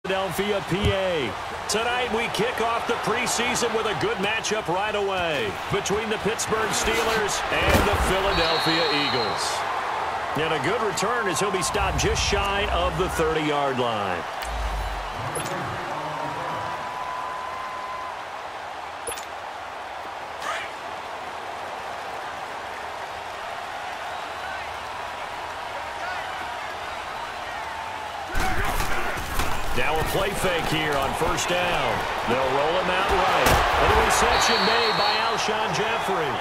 Philadelphia, PA. Tonight we kick off the preseason with a good matchup right away between the Pittsburgh Steelers and the Philadelphia Eagles. And a good return as he'll be stopped just shy of the 30-yard line. Now a play fake here on first down. They'll roll him out right. An interception made by Alshon Jeffrey.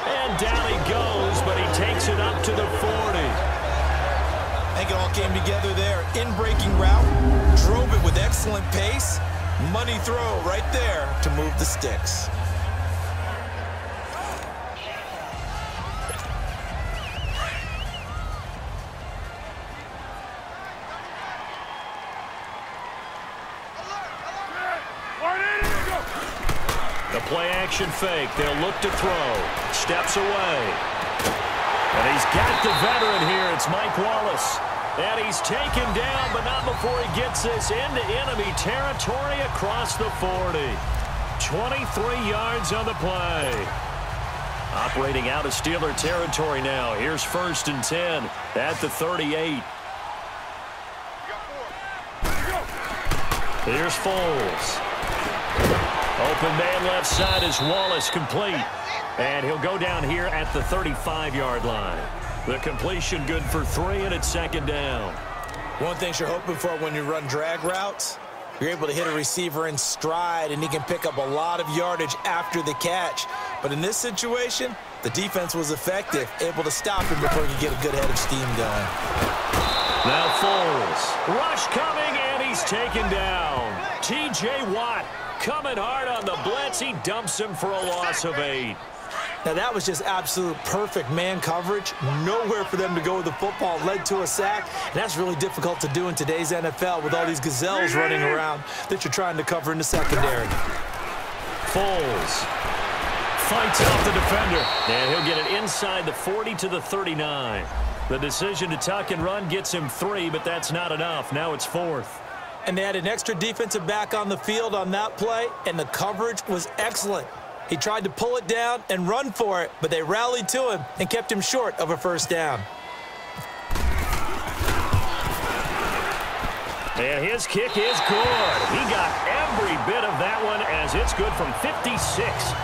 And down he goes, but he takes it up to the 40. I think it all came together there. In-breaking route, drove it with excellent pace. Money throw right there to move the sticks. The play-action fake. They'll look to throw. Steps away. And he's got the veteran here. It's Mike Wallace. And he's taken down, but not before he gets this into enemy territory across the 40. 23 yards on the play. Operating out of Steeler territory now. Here's 1st and 10 at the 38. Here's Foles. Open man left side is Wallace, complete. And he'll go down here at the 35-yard line. The completion good for 3, and it's 2nd down. One thing you're hoping for when you run drag routes, you're able to hit a receiver in stride, and he can pick up a lot of yardage after the catch. But in this situation, the defense was effective, able to stop him before he could get a good head of steam going. Now Foles. Rush coming, and he's taken down. T.J. Watt coming hard on the blitz. He dumps him for a loss of 8. Now that was just absolute perfect man coverage. Nowhere for them to go with the football. Led to a sack. And that's really difficult to do in today's NFL with all these gazelles running around that you're trying to cover in the secondary. Foles fights off the defender. And he'll get it inside the 40 to the 39. The decision to tuck and run gets him 3, but that's not enough. Now it's 4th. And they had an extra defensive back on the field on that play, and the coverage was excellent. He tried to pull it down and run for it, but they rallied to him and kept him short of a 1st down. And his kick is good. He got every bit of that one as it's good from 56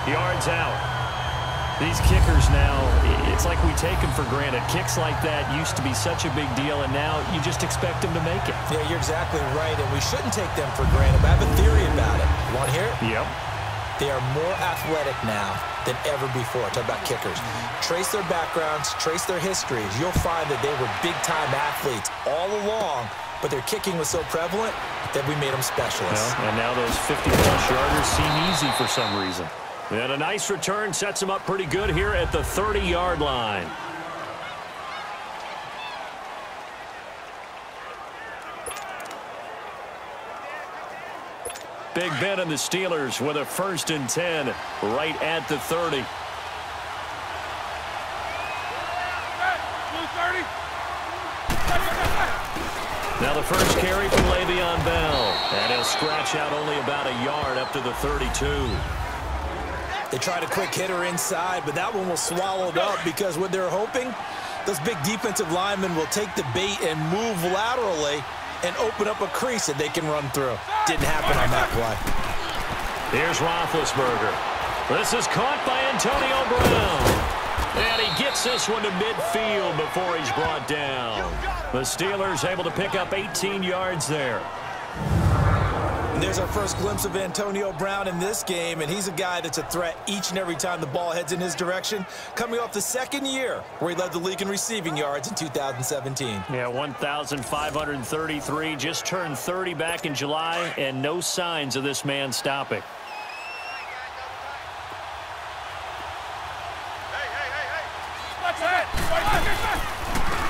yards out. These kickers now, it's like we take them for granted. Kicks like that used to be such a big deal, and now you just expect them to make it. Yeah, you're exactly right, and we shouldn't take them for granted. But I have a theory about it. Want to hear it? Yep. They are more athletic now than ever before. Talk about kickers. Trace their backgrounds, trace their histories. You'll find that they were big-time athletes all along, but their kicking was so prevalent that we made them specialists. Well, and now those 50-plus yarders seem easy for some reason. And a nice return sets him up pretty good here at the 30-yard line. Big Ben and the Steelers with a 1st and 10 right at the 30. Now the first carry from Le'Veon Bell. And he'll scratch out only about a yard up to the 32. They tried a quick hitter inside, but that one was swallowed up because what they're hoping, those big defensive linemen will take the bait and move laterally and open up a crease that they can run through. Didn't happen on that play. Here's Roethlisberger. This is caught by Antonio Brown. And he gets this one to midfield before he's brought down. The Steelers able to pick up 18 yards there. And there's our first glimpse of Antonio Brown in this game, and he's a guy that's a threat each and every time the ball heads in his direction, coming off the 2nd year where he led the league in receiving yards in 2017. Yeah, 1,533, just turned 30 back in July, and no signs of this man stopping.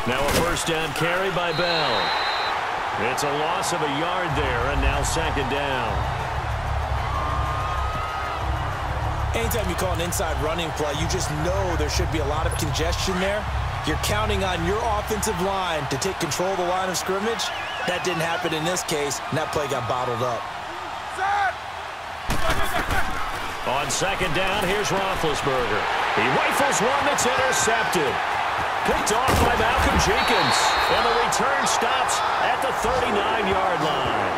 Now a 1st down carry by Bell. It's a loss of a yard there, and now 2nd down. Anytime you call an inside running play, you just know there should be a lot of congestion there. You're counting on your offensive line to take control of the line of scrimmage, That didn't happen in this case, and that play got bottled up. On second down, here's Roethlisberger. He rifles one that's intercepted. Picked off by Malcolm Jenkins. And the return stops at the 39-yard line.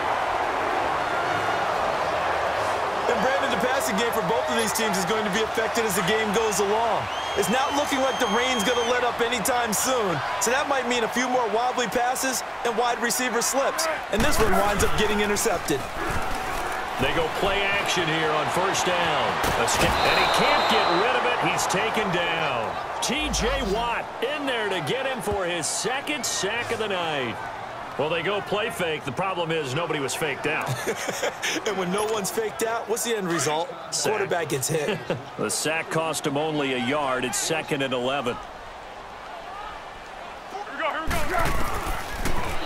And Brandon, the passing game for both of these teams is going to be affected as the game goes along. It's not looking like the rain's going to let up anytime soon. So that might mean a few more wobbly passes and wide receiver slips. And this one winds up getting intercepted. They go play action here on first down. And he can't get rid of it. He's taken down. T.J. Watt in there to get him for his second sack of the night. Well, they go play fake. The problem is nobody was faked out. And when no one's faked out, what's the end result? Sack. Quarterback gets hit. The sack cost him only a yard. It's 2nd and 11.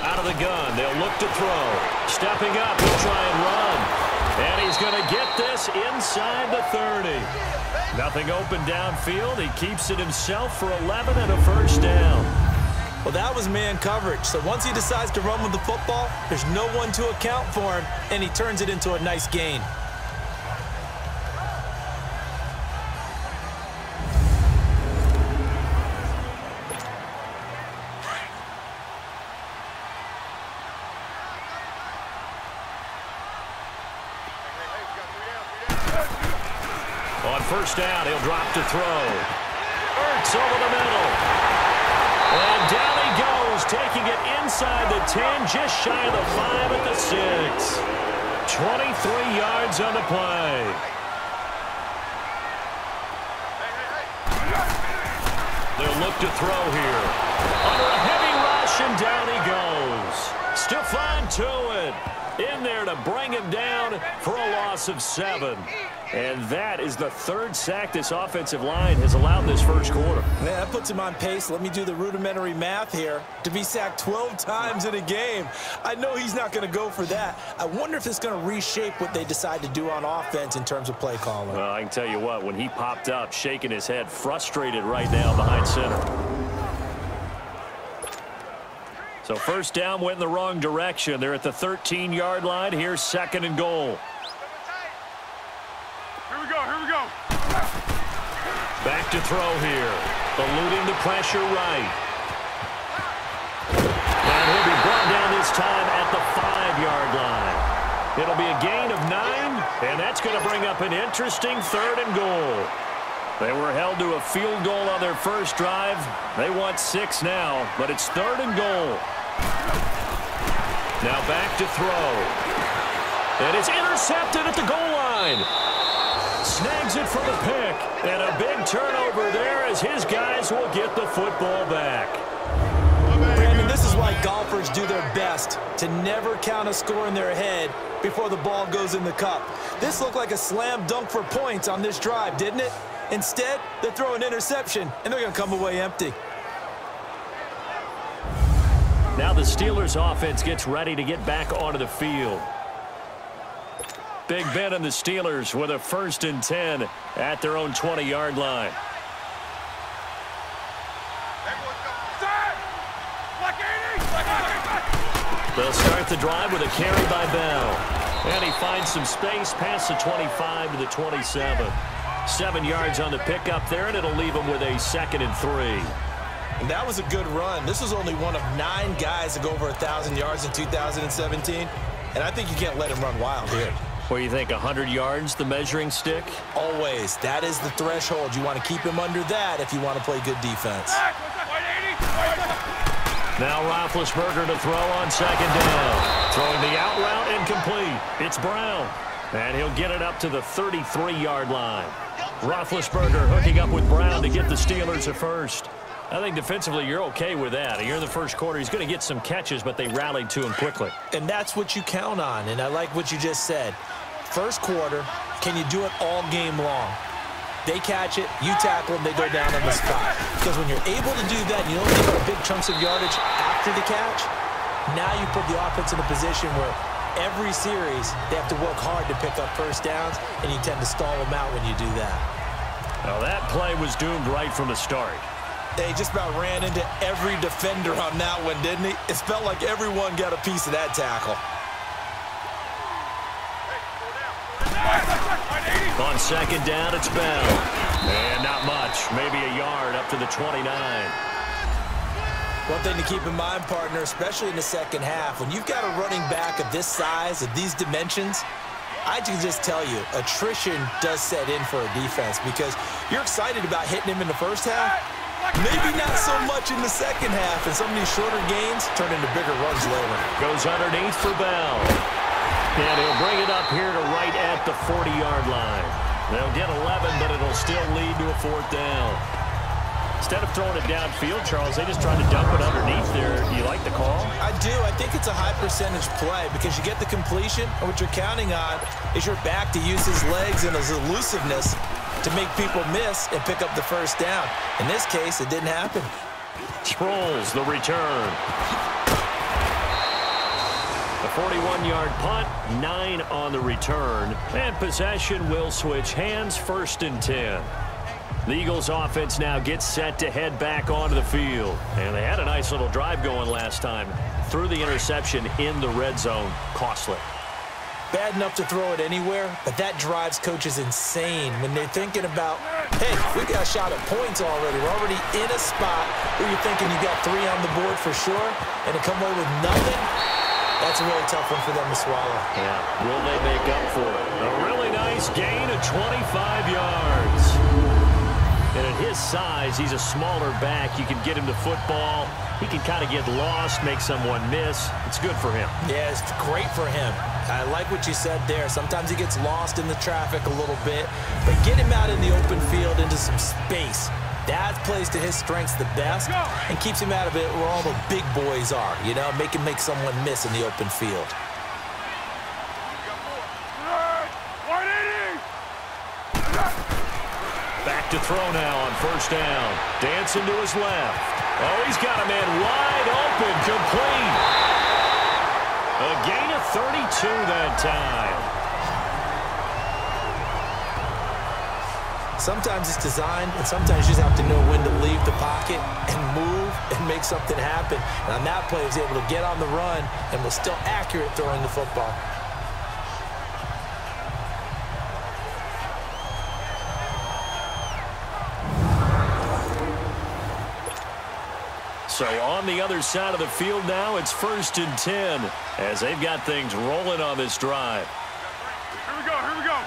Out of the gun. They'll look to throw. Stepping up. He'll try and run. And he's going to get this inside the 30. Nothing open downfield. He keeps it himself for 11 and a first down. Well, that was man coverage. So once he decides to run with the football, there's no one to account for him, and he turns it into a nice gain. On first down, he'll drop to throw. Ertz over the middle. And down he goes, taking it inside the 10, just shy of the 5 at the 6. 23 yards on the play. They'll look to throw here. Under a heavy rush, and down he goes. Stephon Tuitt in there to bring him down for a loss of 7. And that is the 3rd sack this offensive line has allowed this first quarter. Man, that puts him on pace. Let me do the rudimentary math here. To be sacked 12 times in a game, I know he's not going to go for that. I wonder if it's going to reshape what they decide to do on offense in terms of play calling. Well, I can tell you what, when he popped up, shaking his head, frustrated right now behind center. So first down went in the wrong direction. They're at the 13-yard line. Here's 2nd and goal. Here we go. Back to throw here. Eluding the pressure right. And he'll be brought down this time at the 5-yard line. It'll be a gain of 9, and that's going to bring up an interesting 3rd and goal. They were held to a field goal on their first drive. They want 6 now, but it's 3rd and goal. Now back to throw. And it's intercepted at the goal line. Snags it for the pick. And a big turnover there as his guys will get the football back. Brandon, this is why golfers do their best to never count a score in their head before the ball goes in the cup. This looked like a slam dunk for points on this drive, didn't it? Instead, they throw an interception, and they're going to come away empty. Now the Steelers offense gets ready to get back onto the field. Big Ben and the Steelers with a 1st and 10 at their own 20-yard line. They'll start the drive with a carry by Bell. And he finds some space past the 25 to the 27. 7 yards on the pickup there, and it'll leave him with a 2nd and 3. And that was a good run. This was only one of 9 guys to go over 1,000 yards in 2017. And I think you can't let him run wild here. Where you think 100 yards, the measuring stick? Always. That is the threshold. You want to keep him under that if you want to play good defense. Now Roethlisberger to throw on 2nd down. Throwing the out route incomplete. It's Brown. And he'll get it up to the 33-yard line. Roethlisberger hooking up with Brown to get the Steelers a first. I think defensively you're okay with that. Here in the first quarter, he's going to get some catches, but they rallied to him quickly. And that's what you count on, and I like what you just said. First quarter, can you do it all game long? They catch it, you tackle them, they go down on the spot. Because when you're able to do that, you don't give up big chunks of yardage after the catch, now you put the offense in a position where every series they have to work hard to pick up first downs, and you tend to stall them out when you do that. Now that play was doomed right from the start. They just about ran into every defender on that one, didn't he? It felt like everyone got a piece of that tackle. On second down, it's Bell. And not much. Maybe a yard up to the 29. One thing to keep in mind, partner, especially in the second half, when you've got a running back of this size, of these dimensions, I can just tell you, attrition does set in for a defense because you're excited about hitting him in the first half. Maybe not so much in the second half, and some of these shorter gains turn into bigger runs later. Goes underneath for Bell. And he'll bring it up here to right at the 40-yard line. They'll get 11, but it'll still lead to a fourth down. Instead of throwing it downfield, Charles, they just tried to dump it underneath there. Do you like the call? I do. I think it's a high-percentage play because you get the completion, and what you're counting on is your back to use his legs and his elusiveness to make people miss and pick up the first down. In this case, it didn't happen. Sproles, the return. A 41-yard punt, 9 on the return. And possession will switch hands, 1st and 10. The Eagles offense now gets set to head back onto the field. And they had a nice little drive going last time. Threw the interception in the red zone. Costly. Bad enough to throw it anywhere, but that drives coaches insane when they're thinking about, hey, we got a shot at points already. We're already in a spot where you're thinking you got 3 on the board for sure, and to come away with nothing, that's a really tough one for them to swallow. Yeah, will they make up for it? A really nice gain of 25 yards. And at his size, he's a smaller back. You can get him to football. He can kind of get lost, make someone miss. It's good for him. Yeah, it's great for him. I like what you said there. Sometimes he gets lost in the traffic a little bit, but get him out in the open field into some space. That plays to his strengths the best and keeps him out of it where all the big boys are, you know, make him make someone miss in the open field. Back to throw now on 1st down. Dancing to his left. Oh, he's got a man wide open, complete. A gain of 32 that time. Sometimes it's designed, and sometimes you just have to know when to leave the pocket and move and make something happen. And on that play, he was able to get on the run and was still accurate throwing the football. So on the other side of the field now, it's 1st and 10 as they've got things rolling on this drive. Here we go, here we go.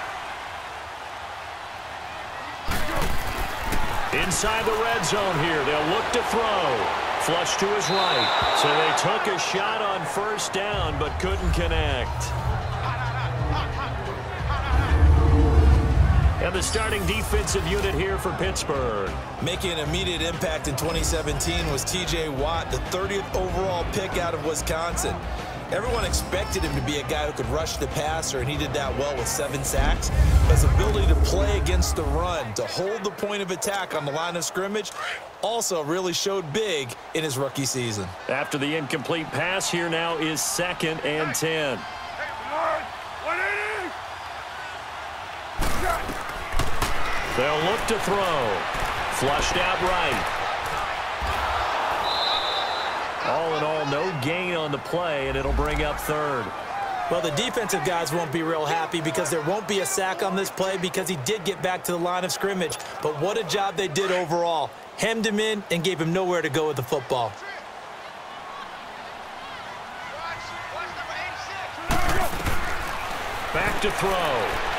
Inside the red zone here, they'll look to throw. Flush to his right. So they took a shot on 1st down but couldn't connect. And the starting defensive unit here for Pittsburgh. Making an immediate impact in 2017 was T.J. Watt, the 30th overall pick out of Wisconsin. Everyone expected him to be a guy who could rush the passer, and he did that well with 7 sacks. But his ability to play against the run, to hold the point of attack on the line of scrimmage, also really showed big in his rookie season. After the incomplete pass, here now is 2nd and 10. They'll look to throw. Flushed out right. All in all, no gain on the play, and it'll bring up 3rd. Well, the defensive guys won't be real happy because there won't be a sack on this play because he did get back to the line of scrimmage. But what a job they did overall. Hemmed him in and gave him nowhere to go with the football. Back to throw.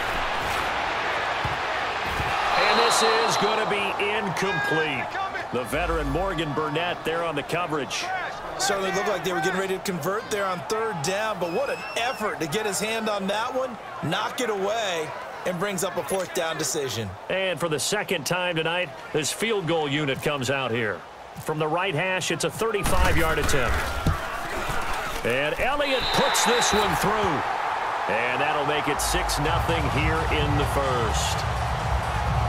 And this is going to be incomplete. The veteran Morgan Burnett there on the coverage. Certainly looked like they were getting ready to convert there on 3rd down, but what an effort to get his hand on that one, knock it away, and brings up a 4th down decision. And for the 2nd time tonight, this field goal unit comes out here. From the right hash, it's a 35-yard attempt. And Elliott puts this one through. And that'll make it 6-0 here in the 1st.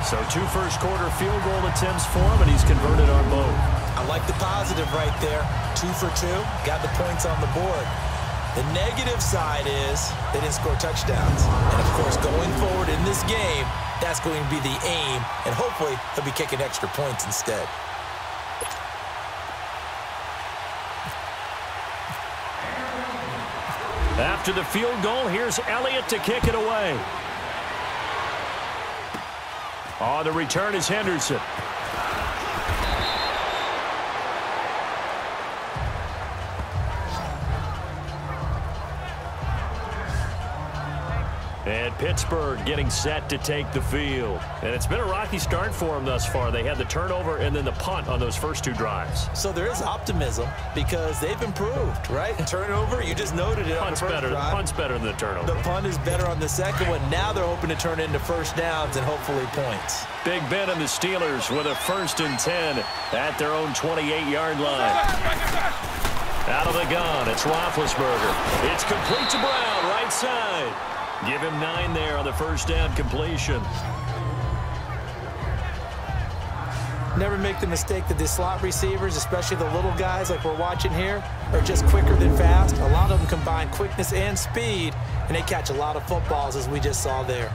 So 2 first-quarter field goal attempts for him, and he's converted on both. I like the positive right there. 2 for 2, got the points on the board. The negative side is they didn't score touchdowns. And, of course, going forward in this game, that's going to be the aim, and hopefully he'll be kicking extra points instead. After the field goal, here's Elliott to kick it away. On the return is Henderson. And Pittsburgh getting set to take the field. And it's been a rocky start for them thus far. They had the turnover and then the punt on those first two drives. So there is optimism because they've improved, right? Turnover, you just noted it on the first drive. Punt's better than the turnover. The punt is better on the second one. Now they're hoping to turn into first downs and hopefully points. Big Ben and the Steelers with a 1st and 10 at their own 28-yard line. Out of the gun, it's Roethlisberger. It's complete to Brown, right side. Give him 9 there on the first down completion. Never make the mistake that the slot receivers, especially the little guys like we're watching here, are just quicker than fast. A lot of them combine quickness and speed, and they catch a lot of footballs, as we just saw there.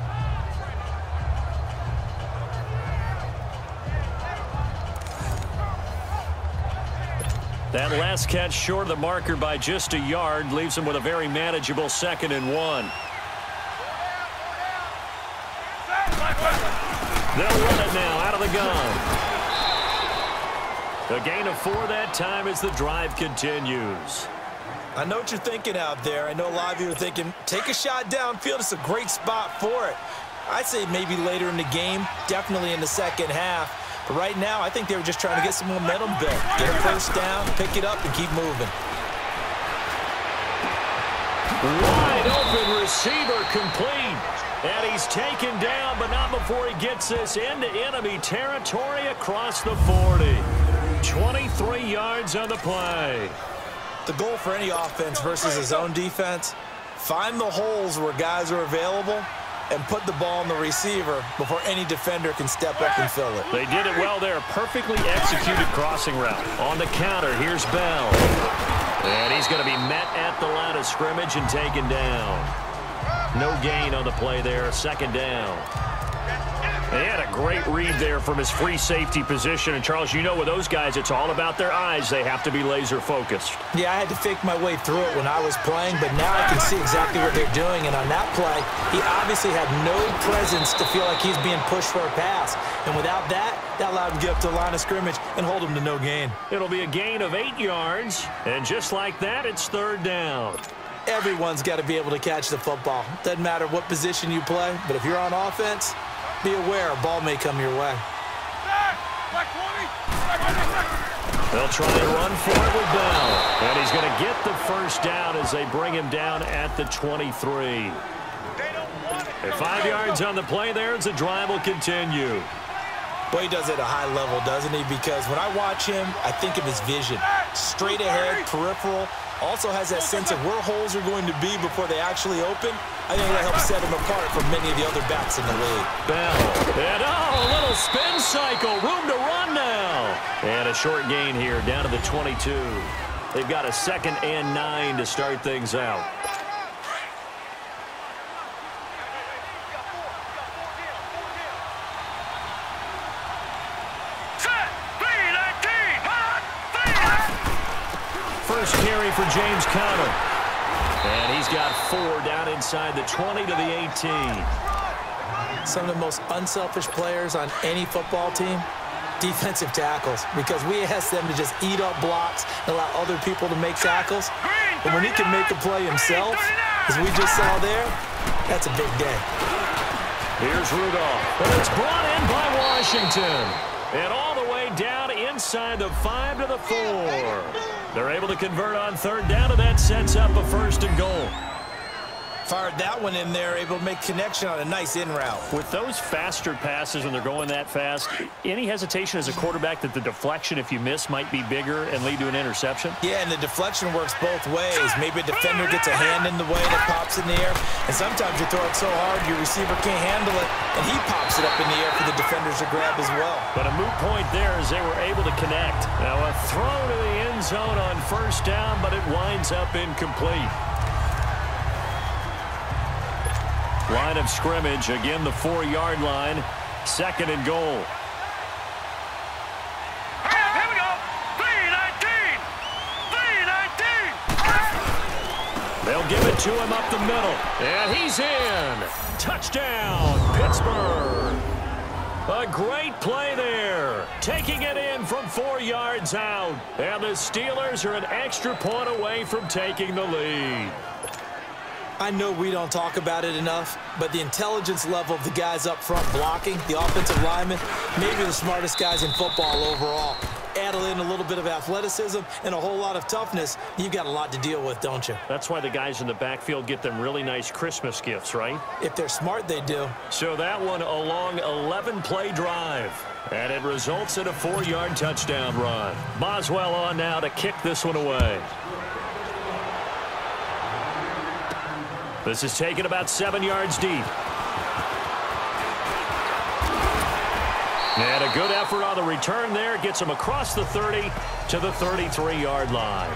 That last catch short of the marker by just a yard leaves him with a very manageable 2nd and 1. They'll run it now out of the gun. A gain of 4 that time as the drive continues. I know what you're thinking out there. I know a lot of you are thinking, take a shot downfield. It's a great spot for it. I'd say maybe later in the game, definitely in the second half. But right now, I think they were just trying to get some momentum built. Get a first down, pick it up, and keep moving. Wide open receiver complete. And he's taken down, but not before he gets this into enemy territory across the 40. 23 yards on the play. The goal for any offense versus his own defense, find the holes where guys are available and put the ball on the receiver before any defender can step up and fill it. They did it well there. Perfectly executed crossing route. On the counter, here's Bell. And he's going to be met at the line of scrimmage and taken down. No gain on the play there, 2nd down. They had a great read there from his free safety position. And, Charles, you know with those guys, it's all about their eyes. They have to be laser-focused. Yeah, I had to fake my way through it when I was playing, but now I can see exactly what they're doing. And on that play, he obviously had no presence to feel like he's being pushed for a pass. And without that, that allowed him to get up to the line of scrimmage and hold him to no gain. It'll be a gain of 8 yards. And just like that, it's 3rd down. Everyone's got to be able to catch the football. Doesn't matter what position you play, but if you're on offense, be aware a ball may come your way. They'll try and run for it with Bell. And he's going to get the first down as they bring him down at the 23. And 5 yards on the play there as the drive will continue. Well, he does it at a high level, doesn't he? Because when I watch him, I think of his vision. Straight ahead, peripheral. Also has that sense of where holes are going to be before they actually open. I think that helps set him apart from many of the other backs in the league. Bell. And, a little spin cycle. Room to run now. And a short gain here down to the 22. They've got a 2nd and 9 to start things out. First carry for James Conner. And he's got 4 down inside the 20 to the 18. Some of the most unselfish players on any football team, defensive tackles, because we ask them to just eat up blocks and allow other people to make tackles. But when he can make a play himself, as we just saw there, that's a big day. Here's Rudolph. And it's brought in by Washington. And all the way down inside the 5 to the 4. They're able to convert on 3rd down, and that sets up a 1st and goal. Fired that one in there, able to make connection on a nice in route. With those faster passes when they're going that fast, any hesitation as a quarterback that the deflection, if you miss, might be bigger and lead to an interception? Yeah, and the deflection works both ways. Maybe a defender gets a hand in the way that pops in the air, and sometimes you throw it so hard your receiver can't handle it, and he pops it up in the air for the defenders to grab as well. But a moot point there as they were able to connect. Now a throw to the end zone on 1st down, but it winds up incomplete. Line of scrimmage, again the 4-yard line, 2nd and goal. Here we go. 3-19. They'll give it to him up the middle. And he's in. Touchdown, Pittsburgh. A great play there. Taking it in from 4 yards out. And the Steelers are an extra point away from taking the lead. I know we don't talk about it enough, but the intelligence level of the guys up front blocking, the offensive linemen, maybe the smartest guys in football overall. Add in a little bit of athleticism and a whole lot of toughness, you've got a lot to deal with, don't you? That's why the guys in the backfield get them really nice Christmas gifts, right? If they're smart, they do. So that one a long 11-play drive. And it results in a 4-yard touchdown run. Boswell on now to kick this one away. This is taken about 7 yards deep. And a good effort on the return there. Gets him across the 30 to the 33-yard line.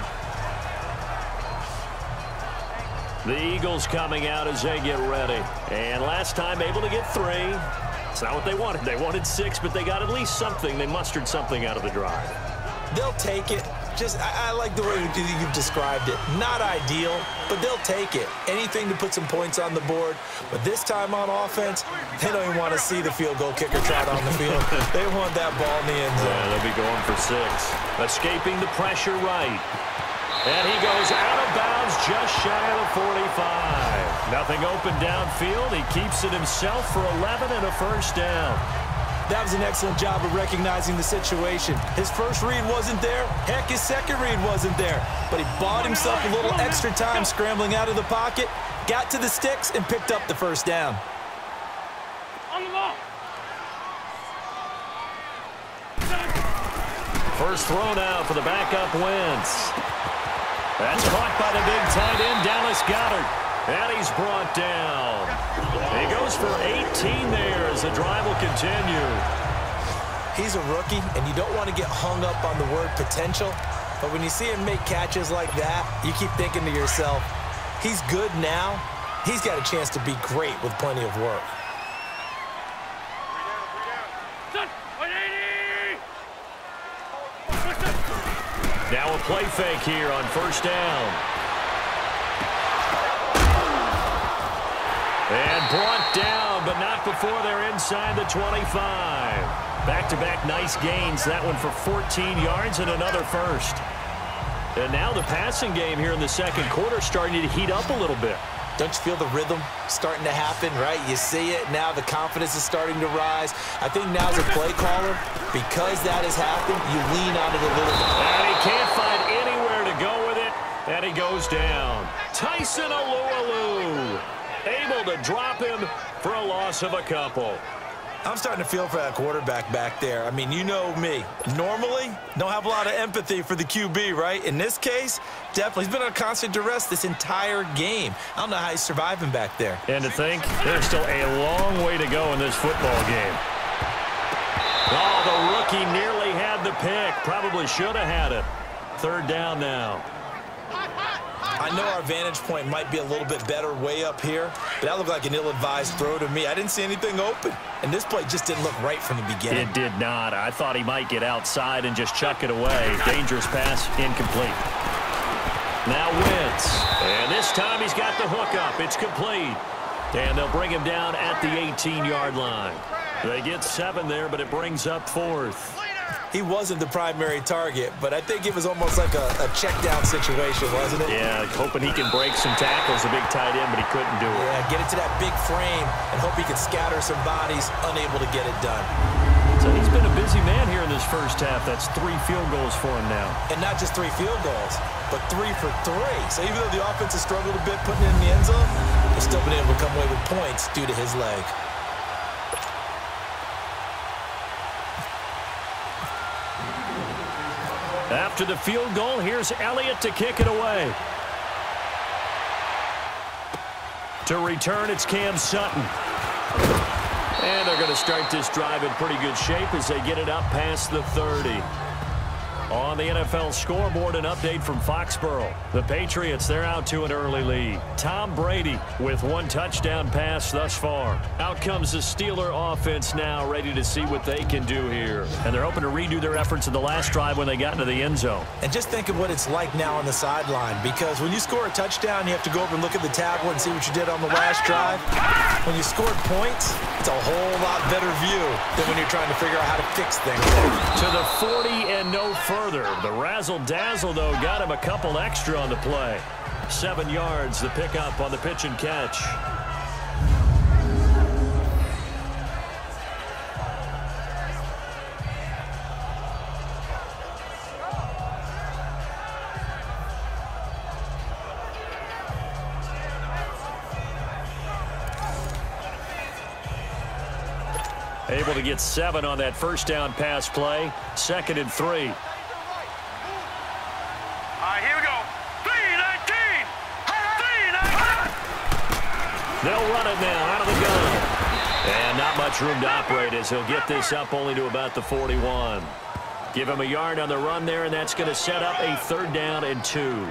The Eagles coming out as they get ready. And last time able to get 3. It's not what they wanted. They wanted 6, but they got at least something. They mustered something out of the drive. They'll take it. I like the way you've described it. Not ideal, but they'll take it. Anything to put some points on the board. But this time on offense, they don't even want to see the field goal kicker trot on the field. They want that ball in the end zone. Yeah, they'll be going for 6. Escaping the pressure right. And he goes out of bounds just shy of the 45. Nothing open downfield. He keeps it himself for 11 and a first down. That was an excellent job of recognizing the situation. His first read wasn't there. Heck, his second read wasn't there. But he bought himself a little extra time scrambling out of the pocket, got to the sticks, and picked up the first down. On the ball. First throw now for the backup Wentz. That's caught by the big tight end, Dallas Goedert. And he's brought down. He goes for 18 there as the drive will continue. He's a rookie, and you don't want to get hung up on the word potential. But when you see him make catches like that, you keep thinking to yourself, he's good now. He's got a chance to be great with plenty of work. Now a play fake here on first down. And brought down, but not before they're inside the 25. Back-to-back nice gains. That one for 14 yards and another first. And now the passing game here in the second quarter starting to heat up a little bit. Don't you feel the rhythm starting to happen, right? You see it now. The confidence is starting to rise. I think now as a play caller, because that has happened, you lean on it a little bit. And he can't find anywhere to go with it, and he goes down. Tyson Alualu able to drop him for a loss of a couple. I'm starting to feel for that quarterback back there. I mean, you know me. Normally, don't have a lot of empathy for the QB, right? In this case, definitely. He's been on constant duress this entire game. I don't know how he's surviving back there. And to think, there's still a long way to go in this football game. Oh, the rookie nearly had the pick. Probably should have had it. Third down now. I know our vantage point might be a little bit better way up here, but that looked like an ill-advised throw to me. I didn't see anything open, and this play just didn't look right from the beginning. It did not. I thought he might get outside and just chuck it away. Dangerous pass, incomplete. Now Wentz, and this time he's got the hook up. It's complete, and they'll bring him down at the 18-yard line. They get 7 there, but it brings up 4th. He wasn't the primary target, but I think it was almost like a check-down situation, wasn't it? Yeah, hoping he can break some tackles, a big tight end, but he couldn't do it. Yeah, get it to that big frame and hope he can scatter some bodies, unable to get it done. So he's been a busy man here in this first half. That's 3 field goals for him now. And not just 3 field goals, but 3 for 3. So even though the offense has struggled a bit putting it in the end zone, they've still been able to come away with points due to his leg. After the field goal, here's Elliott to kick it away. To return, it's Cam Sutton. And they're going to start this drive in pretty good shape as they get it up past the 30. On the NFL scoreboard, an update from Foxborough. The Patriots, they're out to an early lead. Tom Brady with one touchdown pass thus far. Out comes the Steeler offense now, ready to see what they can do here. And they're hoping to redo their efforts in the last drive when they got into the end zone. And just think of what it's like now on the sideline, because when you score a touchdown, you have to go over and look at the tablet and see what you did on the last drive. When you scored points, it's a whole lot better view than when you're trying to figure out how to fix things. To the 40 and no further. The razzle-dazzle, though, got him a couple extra on the play. 7 yards, the pickup on the pitch and catch. Able to get 7 on that first down pass play. 2nd and 3. Here we go. 3-19. 3-19. They'll run it now out of the gun. And not much room to operate as he'll get this up only to about the 41. Give him a yard on the run there, and that's going to set up a 3rd down and 2.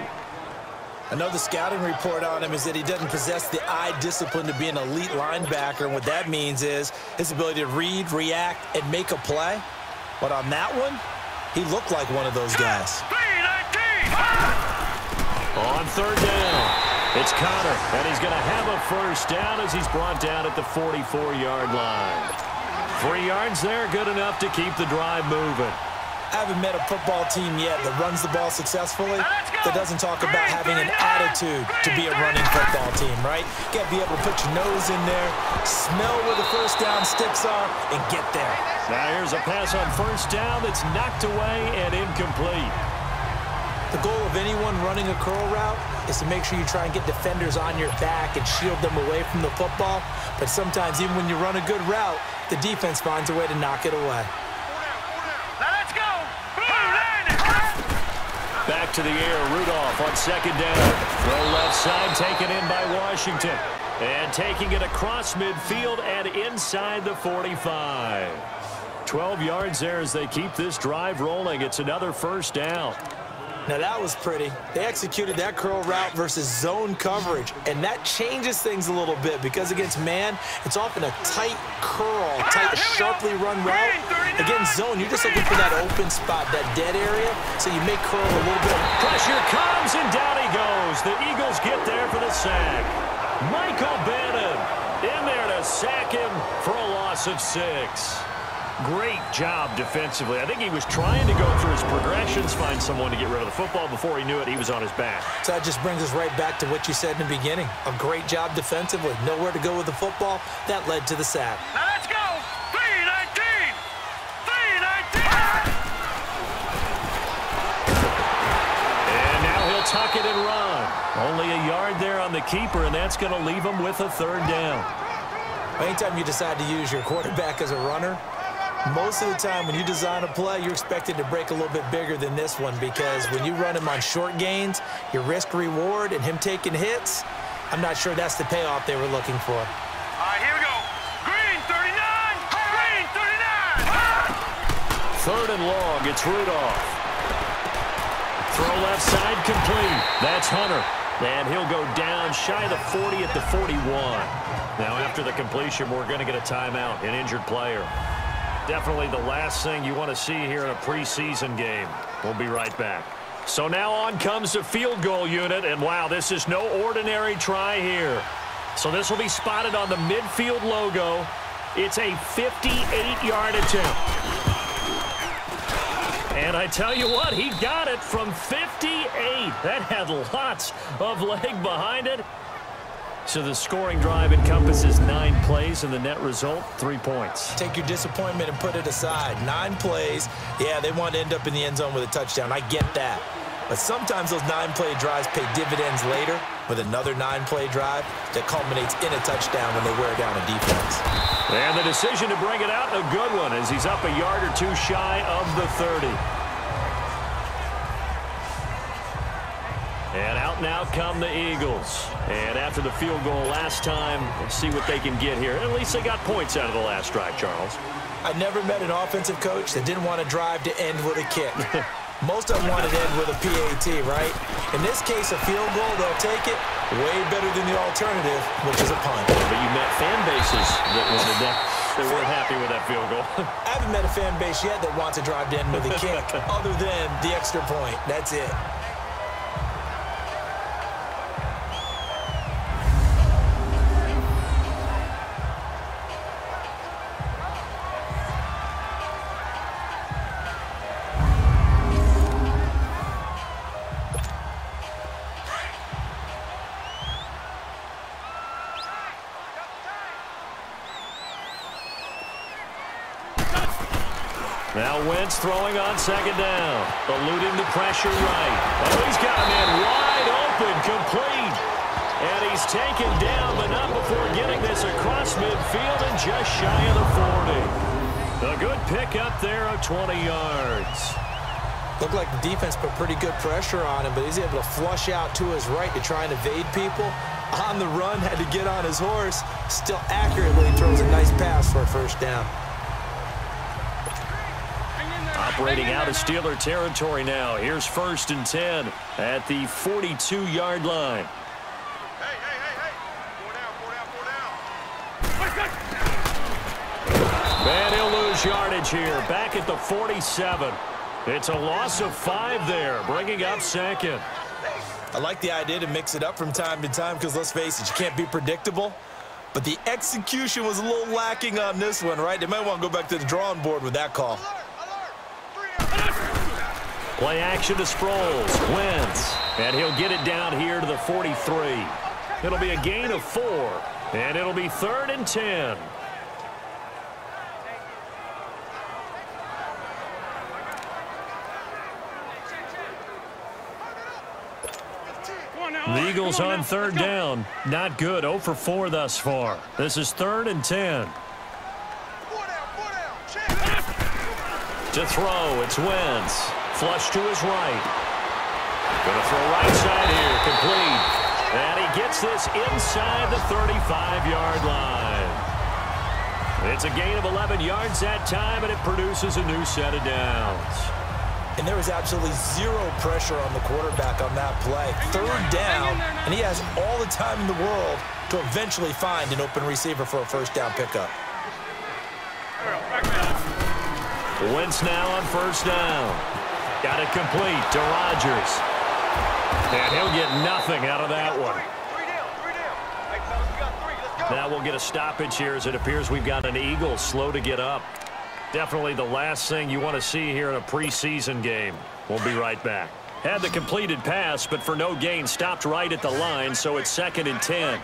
I know the scouting report on him is that he doesn't possess the eye discipline to be an elite linebacker. And what that means is his ability to read, react, and make a play. But on that one, he looked like one of those guys. On 3rd down, it's Connor, and he's going to have a 1st down as he's brought down at the 44-yard line. 3 yards there, good enough to keep the drive moving. I haven't met a football team yet that runs the ball successfully that doesn't talk about having an attitude to be a running football team, right? You got to be able to put your nose in there, smell where the 1st down sticks are, and get there. Now here's a pass on 1st down that's knocked away and incomplete. The goal of anyone running a curl route is to make sure you try and get defenders on your back and shield them away from the football. But sometimes, even when you run a good route, the defense finds a way to knock it away. Back to the air, Rudolph on 2nd down. Throw left side, taken in by Washington. And taking it across midfield and inside the 45. 12 yards there as they keep this drive rolling. It's another 1st down. Now that was pretty. They executed that curl route versus zone coverage, and that changes things a little bit because against man, it's often a tight curl, tight, sharply run route. Against zone, you're just looking for that open spot, that dead area, so you may curl a little bit. Pressure comes, and down he goes. The Eagles get there for the sack. Michael Bannon in there to sack him for a loss of 6. Great job defensively. I think he was trying to go through his progressions, find someone to get rid of the football. Before he knew it, he was on his back. So that just brings us right back to what you said in the beginning. A great job defensively. Nowhere to go with the football. That led to the sack. Now let's go. 3-19. 3-19. And now he'll tuck it and run. Only a yard there on the keeper, and that's going to leave him with a 3rd down. Anytime you decide to use your quarterback as a runner, most of the time when you design a play, you're expected to break a little bit bigger than this one, because when you run him on short gains, your risk-reward and him taking hits, I'm not sure that's the payoff they were looking for. All right, here we go. Green 39. Green 39. 3rd and long, it's Rudolph. Throw left side, complete. That's Hunter. And he'll go down shy of the 40 at the 41. Now after the completion, we're going to get a timeout, an injured player. Definitely the last thing you want to see here in a preseason game. We'll be right back. So now on comes the field goal unit, and wow, this is no ordinary try here. So this will be spotted on the midfield logo. It's a 58-yard attempt. And I tell you what, he got it from 58. That had lots of leg behind it. So the scoring drive encompasses 9 plays, and the net result, 3 points. Take your disappointment and put it aside. 9 plays. Yeah, they want to end up in the end zone with a touchdown. I get that. But sometimes those 9-play drives pay dividends later with another 9-play drive that culminates in a touchdown when they wear down a defense. And the decision to bring it out, a good one, as he's up a yard or 2 shy of the 30. And out now come the Eagles. And after the field goal last time, let's see what they can get here. At least they got points out of the last drive, Charles. I never met an offensive coach that didn't want to drive to end with a kick. Most of them want it in with a PAT, right? In this case, a field goal, they'll take it way better than the alternative, which is a punt. But you met fan bases that wanted that. They weren't happy with that field goal. I haven't met a fan base yet that wants to drive in with a kick other than the extra point. That's it. Now Wentz throwing on second down. Eluding the pressure right. Oh, he's got him in wide open, complete. And he's taken down, but not before getting this across midfield and just shy of the 40. A good pick up there of 20 yards. Looked like the defense put pretty good pressure on him, but he's able to flush out to his right to try and evade people. On the run, had to get on his horse. Still accurately throws a nice pass for a first down. Operating out of Steeler territory now. Here's 1st and 10 at the 42-yard line. Hey. 4 down. And he'll lose yardage here. Back at the 47. It's a loss of 5 there, bringing up 2nd. I like the idea to mix it up from time to time because, let's face it, you can't be predictable. But the execution was a little lacking on this one, right? They might want to go back to the drawing board with that call. Play action to Sproles. Wentz. And he'll get it down here to the 43. It'll be a gain of 4. And it'll be 3rd and 10. The Eagles on 3rd down. Not good. 0 for 4 thus far. This is 3rd and 10. To throw, it's Wentz. Flush to his right. Going to throw right side here, complete. And he gets this inside the 35-yard line. It's a gain of 11 yards that time, and it produces a new set of downs. And there was absolutely zero pressure on the quarterback on that play. 3rd down, and he has all the time in the world to eventually find an open receiver for a first down pickup. Wentz now on 1st down. Got it complete to Rodgers. And he'll get nothing out of that one. Now we'll get a stoppage here as it appears we've got an Eagle slow to get up. Definitely the last thing you want to see here in a preseason game. We'll be right back. Had the completed pass, but for no gain, stopped right at the line, so it's 2nd and 10.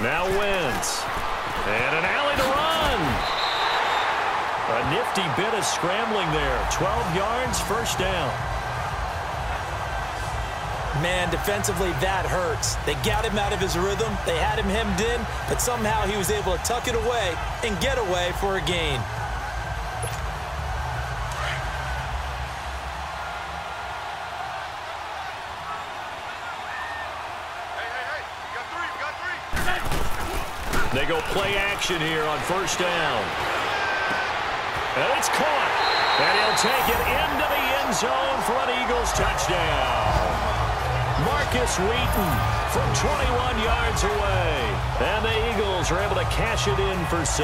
Now Wentz. And an alley to run. A nifty bit of scrambling there. 12 yards, first down. Man, defensively, that hurts. They got him out of his rhythm. They had him hemmed in, but somehow he was able to tuck it away and get away for a gain. They go play action here on 1st down. And it's caught. And he'll take it into the end zone for an Eagles touchdown. Marcus Wheaton from 21 yards away. And the Eagles are able to cash it in for 6.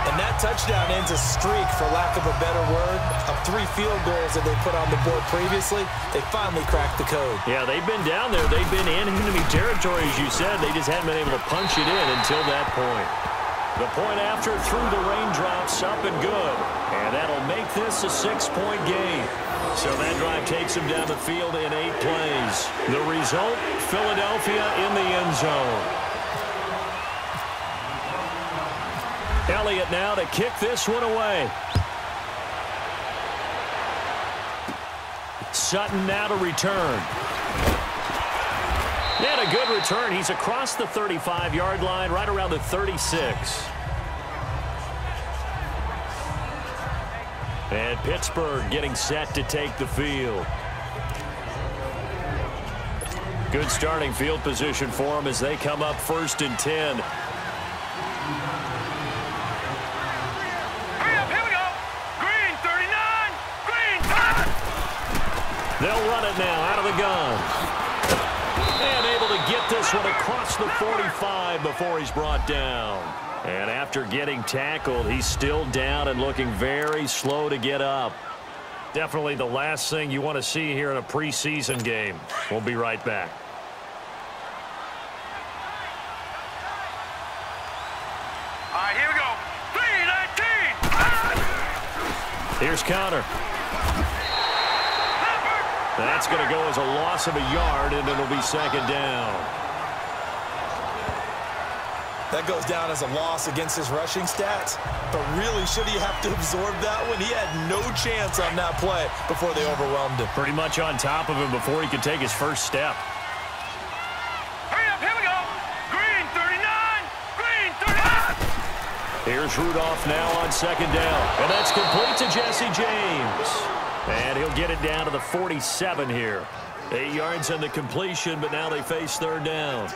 And that touchdown ends a streak, for lack of a better word, of 3 field goals that they put on the board previously. They finally cracked the code. Yeah, they've been down there. They've been in enemy territory, as you said. They just hadn't been able to punch it in until that point. The point after through the raindrops, up and good. And that'll make this a 6-point game. So that drive takes them down the field in 8 plays. The result, Philadelphia in the end zone. Elliott now to kick this one away. Sutton now to return. And a good return. He's across the 35-yard line, right around the 36. And Pittsburgh getting set to take the field. Good starting field position for them as they come up 1st and 10. They'll run it now out of the gun. And able to get this one across the 45 before he's brought down. And after getting tackled, he's still down and looking very slow to get up. Definitely the last thing you want to see here in a preseason game. We'll be right back. All right, here we go. 3-19. Here's counter. That's going to go as a loss of a yard, and it'll be second down. That goes down as a loss against his rushing stats. But really, should he have to absorb that one? He had no chance on that play before they overwhelmed him. Pretty much on top of him before he could take his first step. Hurry up, here we go. Green 39. Green 39. Here's Rudolph now on second down. And that's complete to Jesse James. And he'll get it down to the 47 here. 8 yards on the completion, but now they face third down.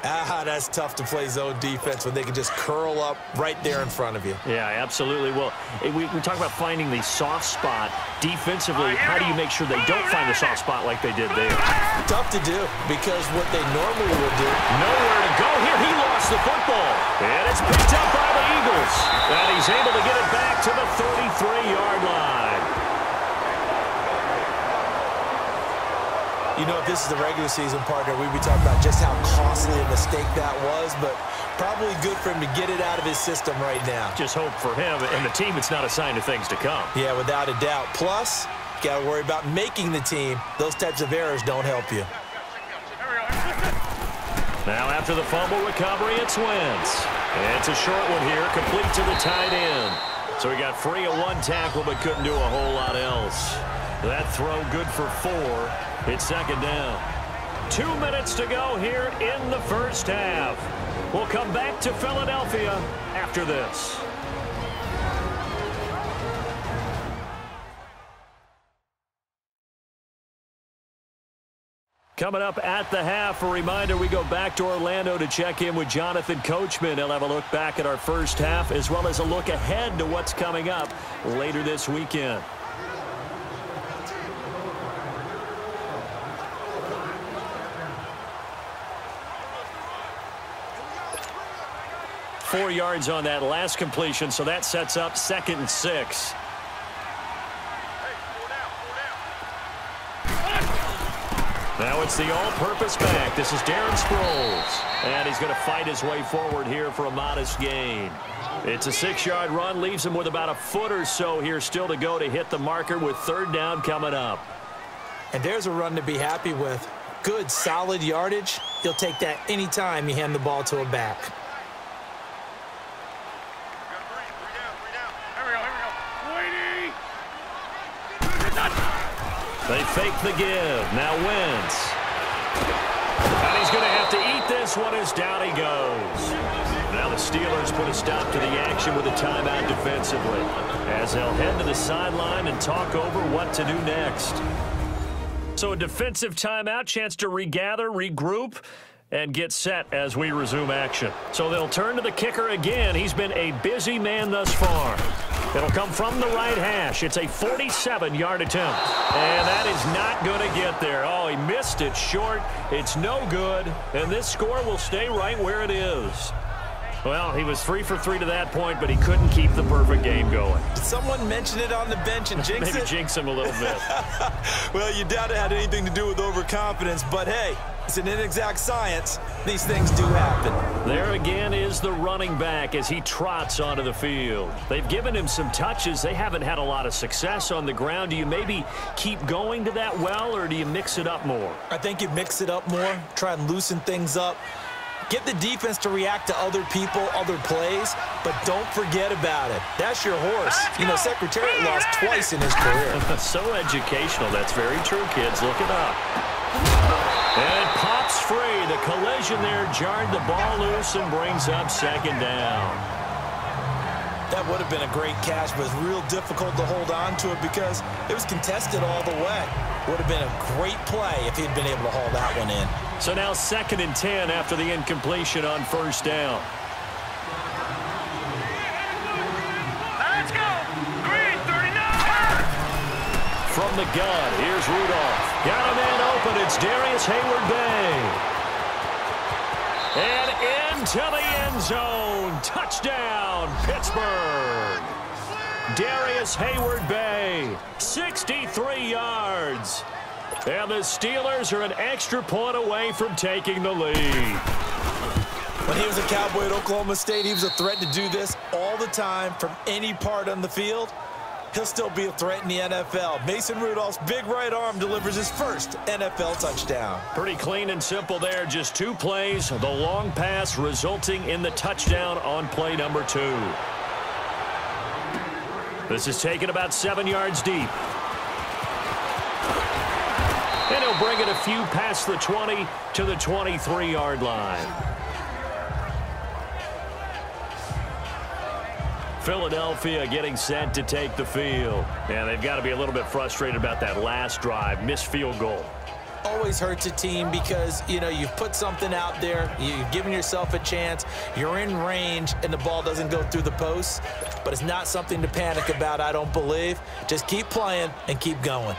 That's tough to play zone defense when they can just curl up right there in front of you. Yeah, absolutely. Well, we talk about finding the soft spot. Defensively, how do you make sure they don't find the soft spot like they did there? Tough to do because what they normally would do. Nowhere to go here. He lost the football. And it's picked up by the Eagles. And he's able to get it back to the 33-yard line. You know, if this is the regular season, partner, we'd be talking about just how costly a mistake that was, but probably good for him to get it out of his system right now. Just hope for him and the team it's not a sign of things to come. Yeah, without a doubt. Plus, you got to worry about making the team. Those types of errors don't help you. Now after the fumble recovery, it's Wentz. It's a short one here, complete to the tight end. So he got free of one tackle but couldn't do a whole lot else. That throw good for 4. It's second down. 2 minutes to go here in the first half. We'll come back to Philadelphia after this. Coming up at the half, a reminder, we go back to Orlando to check in with Jonathan Coachman. He'll have a look back at our first half as well as a look ahead to what's coming up later this weekend. Four yards on that last completion, so that sets up 2nd and 6. Now it's the all-purpose back. This is Darren Sproles. And he's going to fight his way forward here for a modest gain. It's a 6-yard run, leaves him with about a foot or so here still to go to hit the marker with third down coming up. And there's a run to be happy with. Good, solid yardage. You'll take that anytime you hand the ball to a back. They fake the give. Now Wentz. And he's going to have to eat this one as down he goes. Now the Steelers put a stop to the action with a timeout defensively as they'll head to the sideline and talk over what to do next. So a defensive timeout, chance to regather, regroup, and get set as we resume action. So they'll turn to the kicker again. He's been a busy man thus far. It'll come from the right hash. It's a 47-yard attempt. And that is not going to get there. Oh, he missed it short. It's no good. And this score will stay right where it is. Well, he was 3 for 3 to that point, but he couldn't keep the perfect game going. Did someone mention it on the bench and jinx it? Maybe jinx him a little bit. Well, you doubt it had anything to do with overconfidence, but hey, it's an inexact science. These things do happen. There again is the running back as he trots onto the field. They've given him some touches. They haven't had a lot of success on the ground. Do you maybe keep going to that well, or do you mix it up more? I think you mix it up more, try and loosen things up. Get the defense to react to other people, other plays, but don't forget about it. That's your horse. You know, Secretariat lost twice in his career. So educational. That's very true, kids. Look it up. And it pops free. The collision there jarred the ball loose and brings up second down. That would have been a great catch, but it's real difficult to hold on to it because it was contested all the way. Would have been a great play if he'd been able to haul that one in. So now 2nd and 10 after the incompletion on first down. Let's go. Green 39. From from the gun. Here's Rudolph. Got a man open. It's Darius Hayward-Bay. And into the end zone. Touchdown, Pittsburgh. Darius Hayward-Bay, 63 yards. And the Steelers are an extra point away from taking the lead. When he was a Cowboy at Oklahoma State, he was a threat to do this all the time from any part on the field. He'll still be a threat in the NFL. Mason Rudolph's big right arm delivers his first NFL touchdown. Pretty clean and simple there. Just 2 plays. The long pass resulting in the touchdown on play number 2. This is taken about 7 yards deep. And he'll bring it a few past the 20 to the 23-yard line. Philadelphia getting set to take the field. And they've got to be a little bit frustrated about that last drive. Missed field goal. Always hurts a team because, you know, you've put something out there, you've given yourself a chance, you're in range, and the ball doesn't go through the posts. But it's not something to panic about, I don't believe. Just keep playing and keep going.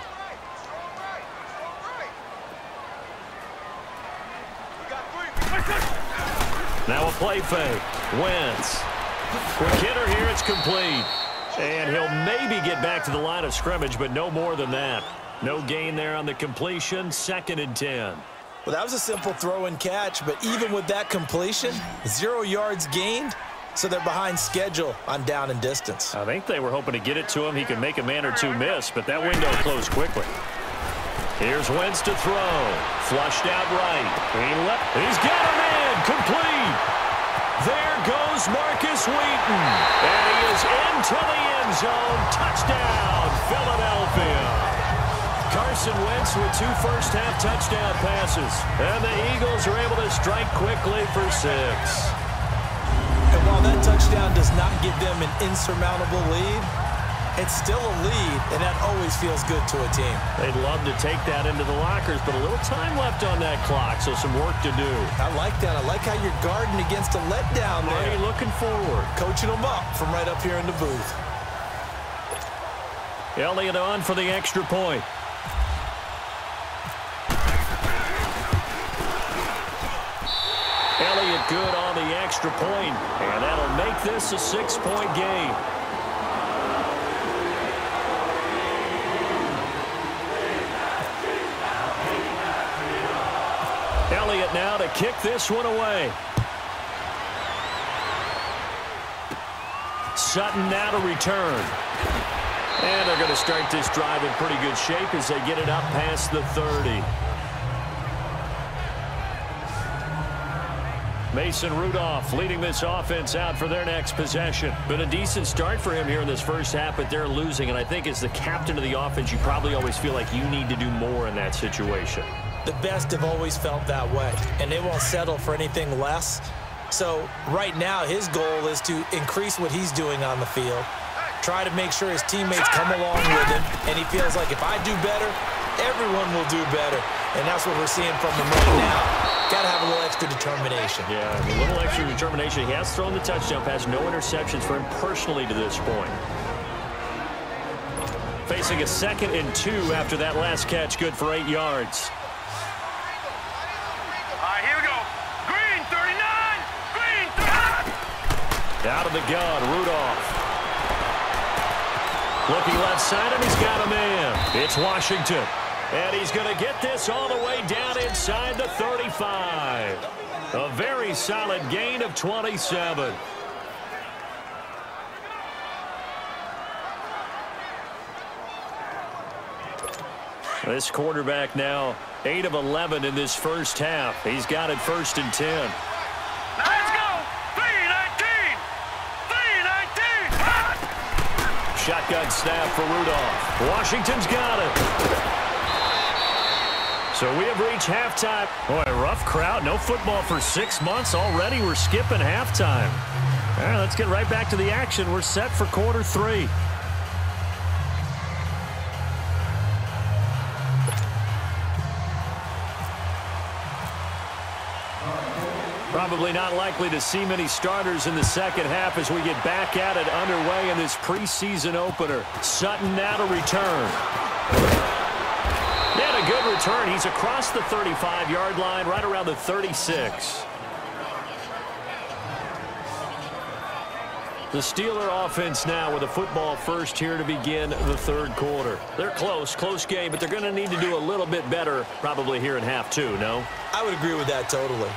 Now a play fake. Wentz. Quick hitter here, it's complete. And he'll maybe get back to the line of scrimmage, but no more than that. No gain there on the completion, 2nd and 10. Well, that was a simple throw and catch, but even with that completion, 0 yards gained, so they're behind schedule on down and distance. I think they were hoping to get it to him. He could make a man or 2 miss, but that window closed quickly. Here's Wentz to throw. Flushed out right. He's got a man. Complete. There goes Marcus Wheaton. And he is into the end zone. Touchdown, Philadelphia. Carson Wentz with 2 first-half touchdown passes. And the Eagles are able to strike quickly for 6. And while that touchdown does not give them an insurmountable lead, it's still a lead, and that always feels good to a team. They'd love to take that into the lockers, but a little time left on that clock, so some work to do. I like that. I like how you're guarding against a letdown there. Already looking forward. Coaching them up from right up here in the booth. Elliott on for the extra point. Elliott good on the extra point, and that'll make this a 6-point game. Elliott now to kick this one away. Sutton now to return. And they're going to start this drive in pretty good shape as they get it up past the 30. Mason Rudolph leading this offense out for their next possession. Been a decent start for him here in this first half, but they're losing. And I think as the captain of the offense, you probably always feel like you need to do more in that situation. The best have always felt that way, and they won't settle for anything less. So right now, his goal is to increase what he's doing on the field, try to make sure his teammates come along with him, and he feels like if I do better, everyone will do better. And that's what we're seeing from him right now. Got to have a little extra determination. Yeah, a little extra determination. He has thrown the touchdown pass, no interceptions for him personally to this point. Facing a 2nd and 2 after that last catch, good for 8 yards. Here we go. Green, 39. Green, 39. Out of the gun, Rudolph. Looking left side, and he's got a man. It's Washington. And he's going to get this all the way down inside the 35. A very solid gain of 27. This quarterback now 8 of 11 in this first half. He's got it 1st and 10. Now let's go. 3-19. 3-19. Shotgun snap for Rudolph. Washington's got it. So we have reached halftime. Boy, a rough crowd. No football for 6 months already. We're skipping halftime. All right, let's get right back to the action. We're set for quarter 3. Probably not likely to see many starters in the second half as we get back at it underway in this preseason opener. Sutton now to return. And a good return. He's across the 35-yard line, right around the 36. The Steeler offense now with a football first here to begin the third quarter. They're close game, but they're going to need to do a little bit better probably here in half two, no? I would agree with that totally.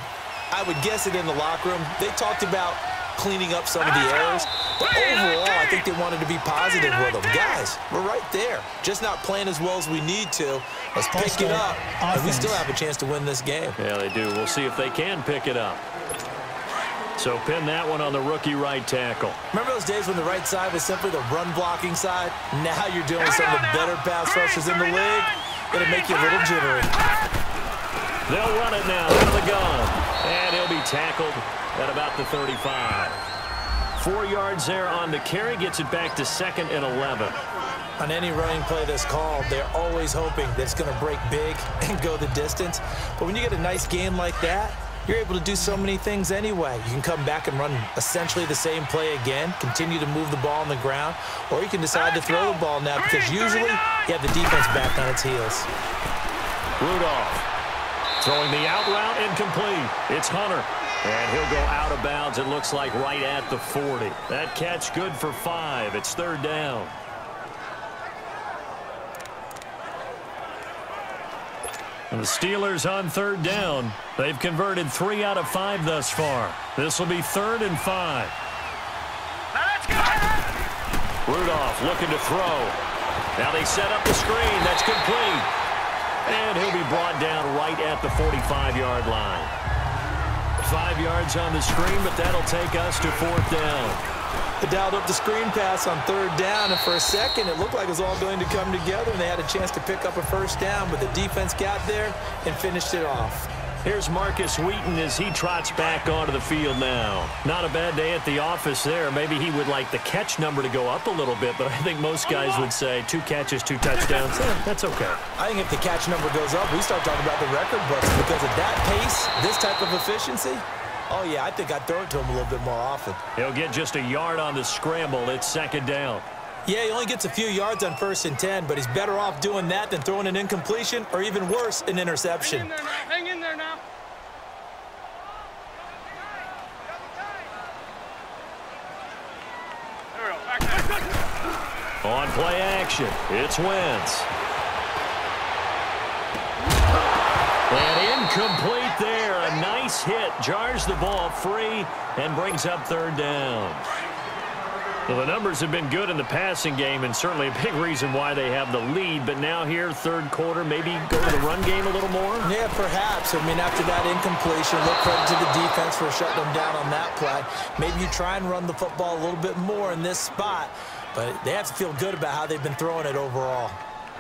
I would guess it in the locker room. They talked about cleaning up some of the errors, but overall, I think they wanted to be positive with them. Guys, we're right there. Just not playing as well as we need to. Let's pick it up, and we still have a chance to win this game. Yeah, they do. We'll see if they can pick it up. So pin that one on the rookie right tackle. Remember those days when the right side was simply the run-blocking side? Now you're dealing with some of the better pass rushers in the league. It'll make you a little jittery. They'll run it now out of the gun. And he'll be tackled at about the 35. 4 yards there on the carry. Gets it back to 2nd and 11. On any running play that's called, they're always hoping that it's going to break big and go the distance. But when you get a nice game like that, you're able to do so many things anyway. You can come back and run essentially the same play again, continue to move the ball on the ground, or you can decide to throw the ball now because usually you have the defense back on its heels. Rudolph throwing the out route incomplete. It's Hunter. And he'll go out of bounds, it looks like right at the 40. That catch good for 5. It's 3rd down. And the Steelers on 3rd down. They've converted 3 out of 5 thus far. This will be 3rd and 5. Rudolph looking to throw. Now they set up the screen. That's complete. And he'll be brought down right at the 45-yard line. 5 yards on the screen, but that'll take us to 4th down. They dialed up the screen pass on 3rd down, and for a second, it looked like it was all going to come together, and they had a chance to pick up a 1st down, but the defense got there and finished it off. Here's Marcus Wheaton as he trots back onto the field now. Not a bad day at the office there. Maybe he would like the catch number to go up a little bit, but I think most guys would say 2 catches, 2 touchdowns. That's okay. I think if the catch number goes up, we start talking about the record books because at that pace, this type of efficiency, oh, yeah, I think I'd throw it to him a little bit more often. He'll get just a yard on the scramble. It's 2nd down. Yeah, he only gets a few yards on 1st and 10, but he's better off doing that than throwing an incompletion or even worse, an interception. Hang in there now. There we go. Back there. On play action, it's Wentz. And incomplete there. A nice hit. Jars the ball free and brings up 3rd down. Well, the numbers have been good in the passing game and certainly a big reason why they have the lead. But now here, 3rd quarter, maybe go to the run game a little more? Yeah, perhaps. I mean, after that incompletion, look credit to the defense for shutting them down on that play. Maybe you try and run the football a little bit more in this spot, but they have to feel good about how they've been throwing it overall.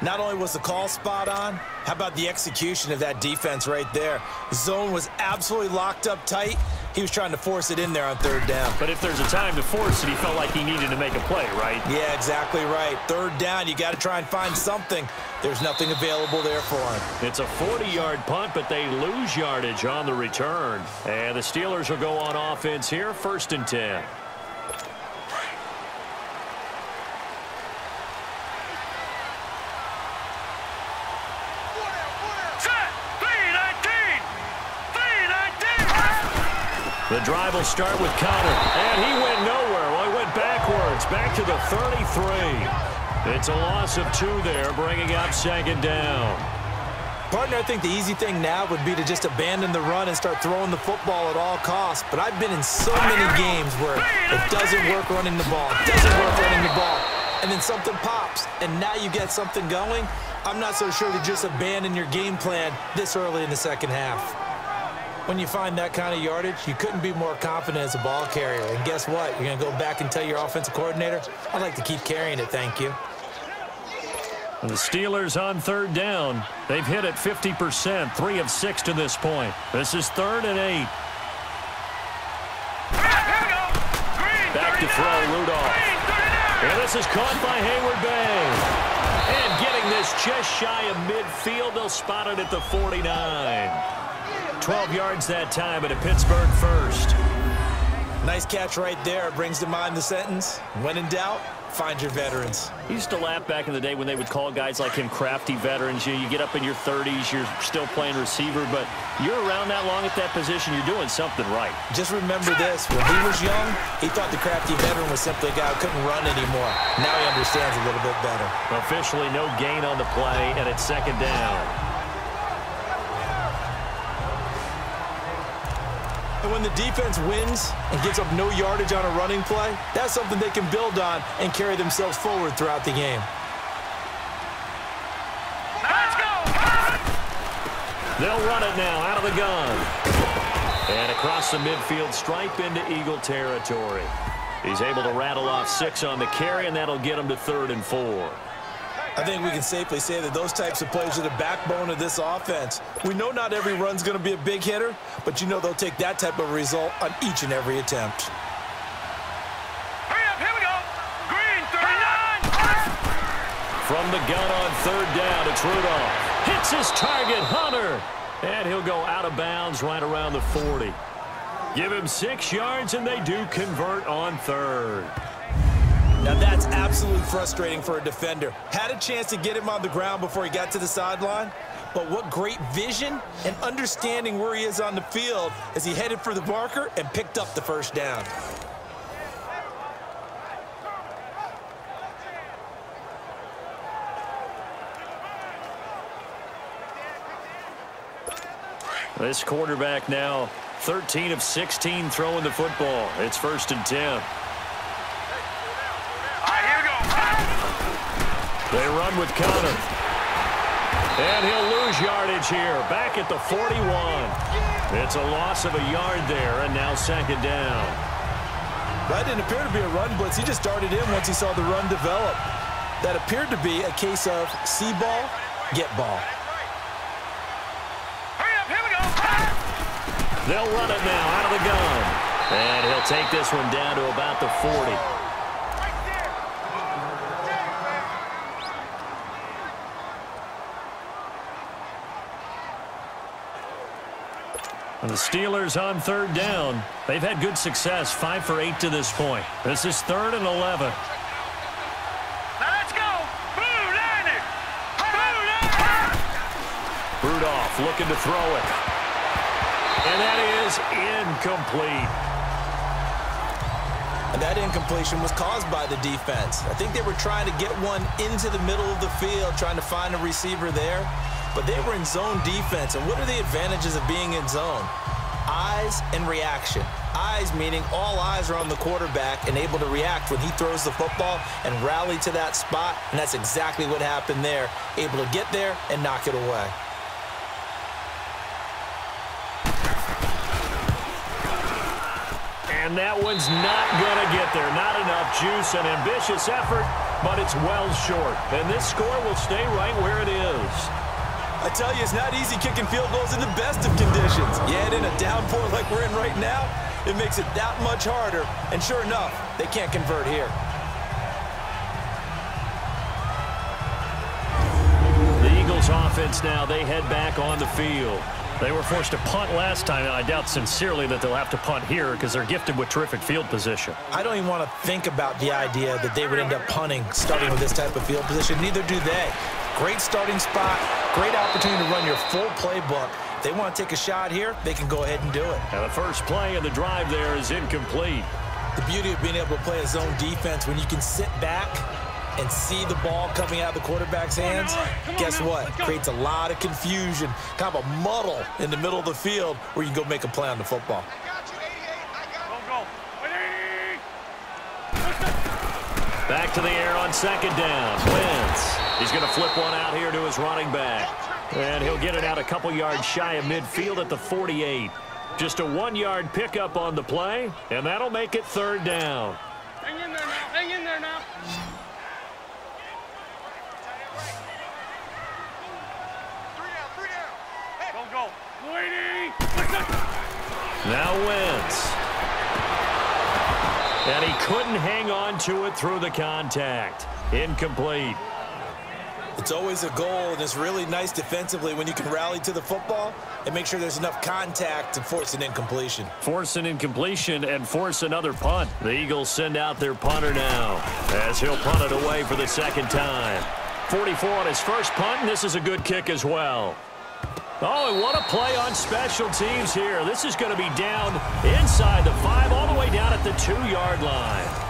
Not only was the call spot on, how about the execution of that defense right there? The zone was absolutely locked up tight. He was trying to force it in there on 3rd down. But if there's a time to force it, he felt like he needed to make a play, right? Yeah, exactly right. 3rd down, you got to try and find something. There's nothing available there for him. It's a 40-yard punt, but they lose yardage on the return. And the Steelers will go on offense here, 1st and 10. The drive will start with Connor, and he went nowhere. Well, he went backwards, back to the 33. It's a loss of 2 there, bringing up 2nd down. Partner, I think the easy thing now would be to just abandon the run and start throwing the football at all costs. But I've been in so many games where it doesn't work running the ball, and then something pops, and now you get something going. I'm not so sure to just abandon your game plan this early in the 2nd half. When you find that kind of yardage, you couldn't be more confident as a ball carrier. And guess what? You're going to go back and tell your offensive coordinator, I'd like to keep carrying it, thank you. And the Steelers on 3rd down. They've hit it 50%, 3 of 6 to this point. This is 3rd and 8. Back to throw, Rudolph. And this is caught by Hayward Bay. And getting this just shy of midfield, they'll spot it at the 49. 12 yards that time, but a Pittsburgh first. Nice catch right there. Brings to mind the sentence, when in doubt, find your veterans. He used to laugh back in the day when they would call guys like him crafty veterans. You get up in your 30s, you're still playing receiver, but you're around that long at that position, you're doing something right. Just remember this. When he was young, he thought the crafty veteran was simply a guy who couldn't run anymore. Now he understands a little bit better. Officially no gain on the play, and it's second down. And when the defense wins and gets up no yardage on a running play, that's something they can build on and carry themselves forward throughout the game. Let's go! They'll run it now out of the gun. And across the midfield stripe into Eagle territory. He's able to rattle off 6 on the carry, and that'll get him to 3rd and 4. I think we can safely say that those types of plays are the backbone of this offense. We know not every run's going to be a big hitter, but you know they'll take that type of result on each and every attempt. Hurry up, here we go. Green, 39. From the gun on 3rd down, it's Rudolph. Hits his target, Hunter. And he'll go out of bounds right around the 40. Give him 6 yards, and they do convert on 3rd. Now that's absolutely frustrating for a defender. Had a chance to get him on the ground before he got to the sideline, but what great vision and understanding where he is on the field as he headed for the marker and picked up the 1st down. This quarterback now 13 of 16 throwing the football. It's 1st and 10. They run with Connor. And he'll lose yardage here. Back at the 41. It's a loss of a yard there, and now 2nd down. That didn't appear to be a run blitz. He just darted in once he saw the run develop. That appeared to be a case of see ball, get ball. Hurry up, here we go. They'll run it now out of the gun. And he'll take this one down to about the 40. And the Steelers on 3rd down. They've had good success, 5 for 8 to this point. This is 3rd and 11. Now let's go. Blue landing. Rudolph looking to throw it. And that is incomplete. And that incompletion was caused by the defense. I think they were trying to get one into the middle of the field, trying to find a receiver there. But they were in zone defense. And what are the advantages of being in zone? Eyes and reaction. Eyes meaning all eyes are on the quarterback and able to react when he throws the football and rally to that spot. And that's exactly what happened there. Able to get there and knock it away. And that one's not going to get there. Not enough juice. An ambitious effort, but it's well short. And this score will stay right where it is. I tell you, it's not easy kicking field goals in the best of conditions. Yet in a downpour like we're in right now, it makes it that much harder. And sure enough, they can't convert here. The Eagles offense now, they head back on the field. They were forced to punt last time, and I doubt sincerely that they'll have to punt here because they're gifted with terrific field position. I don't even want to think about the idea that they would end up punting starting with this type of field position. Neither do they. Great starting spot, great opportunity to run your full playbook. If they want to take a shot here, they can go ahead and do it. And the first play of the drive there is incomplete. The beauty of being able to play a zone defense when you can sit back and see the ball coming out of the quarterback's hands, guess what? Creates a lot of confusion, kind of a muddle in the middle of the field where you can go make a play on the football. Back to the air on 2nd down. Wentz. He's going to flip one out here to his running back. And he'll get it out a couple yards shy of midfield at the 48. Just a 1-yard pickup on the play, and that'll make it 3rd down. Hang in there now. Hang in there now. Go. Now Wentz. And he couldn't hang on to it through the contact. Incomplete. It's always a goal, and it's really nice defensively when you can rally to the football and make sure there's enough contact to force an incompletion. Force an incompletion and force another punt. The Eagles send out their punter now as he'll punt it away for the second time. 44 on his first punt, and this is a good kick as well. Oh, and what a play on special teams here. This is going to be down inside the 5, all the way down at the 2-yard line.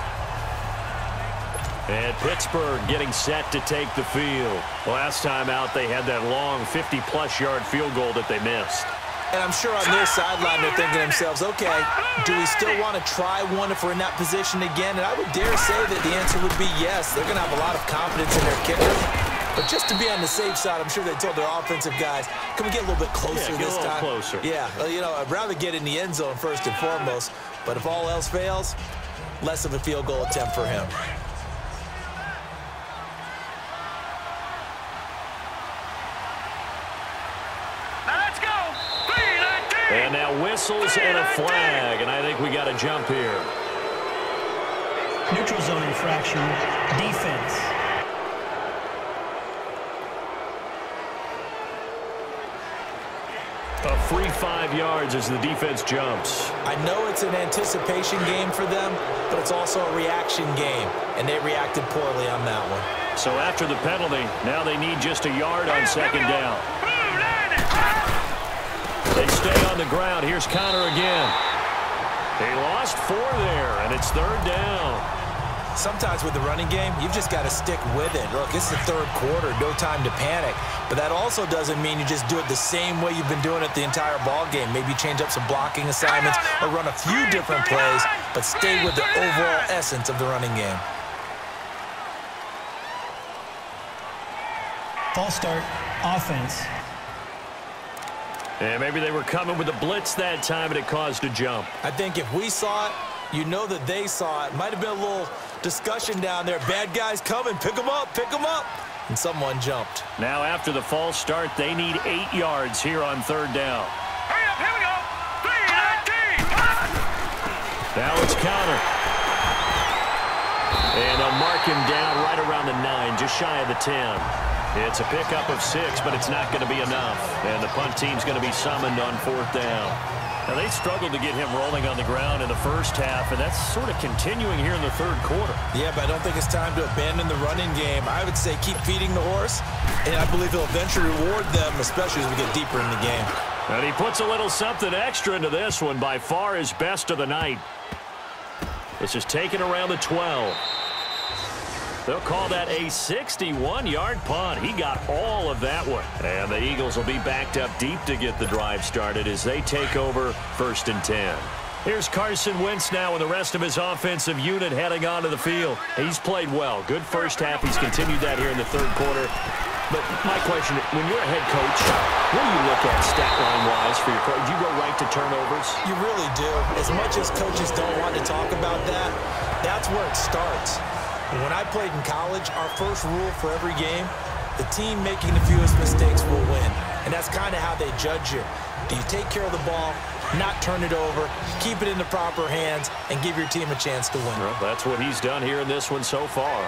And Pittsburgh getting set to take the field. Last time out, they had that long 50-plus yard field goal that they missed. And I'm sure on their sideline, they're thinking to themselves, okay, do we still want to try one if we're in that position again? And I would dare say that the answer would be yes. They're going to have a lot of confidence in their kicker. But just to be on the safe side, I'm sure they told their offensive guys, can we get a little bit closer this time? Closer. Yeah, well, you know, I'd rather get in the end zone first and foremost. But if all else fails, less of a field goal attempt for him. Let's go. 3-19. And now whistles and a flag, and I think we got a jump here. Neutral zone infraction, defense. A free 5 yards as the defense jumps. I know it's an anticipation game for them, but it's also a reaction game, and they reacted poorly on that one. So after the penalty, now they need just a yard on second down. They stay on the ground. Here's Connor again. He lost 4 there, and it's third down. Sometimes with the running game, you've just got to stick with it. Look, it's the third quarter, no time to panic. But that also doesn't mean you just do it the same way you've been doing it the entire ball game. Maybe change up some blocking assignments or run a few different plays, but stay with the overall essence of the running game. False start, offense. And maybe they were coming with a blitz that time, and it caused a jump. I think if we saw it, you know that they saw it. Might have been a little discussion down there. Bad guys coming. Pick them up. Pick them up. And someone jumped. Now after the false start, they need 8 yards here on third down. Hurry up. Here we go. 3-19. Now it's Connor. And they'll mark him down right around the 9, just shy of the 10. It's a pickup of 6, but it's not going to be enough. And the punt team's going to be summoned on fourth down. Now, they struggled to get him rolling on the ground in the first half, and that's sort of continuing here in the third quarter. Yeah, but I don't think it's time to abandon the running game. I would say keep feeding the horse, and I believe he'll eventually reward them, especially as we get deeper in the game. And he puts a little something extra into this one, by far his best of the night. This is taken around the 12. They'll call that a 61-yard punt. He got all of that one. And the Eagles will be backed up deep to get the drive started as they take over first and 10. Here's Carson Wentz now with the rest of his offensive unit heading onto the field. He's played well. Good first half. He's continued that here in the third quarter. But my question, when you're a head coach, what do you look at stat line-wise for your coach? Do you go right to turnovers? You really do. As much as coaches don't want to talk about that, that's where it starts. When I played in college, our first rule for every game, the team making the fewest mistakes will win. And that's kind of how they judge you. Do you take care of the ball, not turn it over, keep it in the proper hands, and give your team a chance to win? Well, that's what he's done here in this one so far.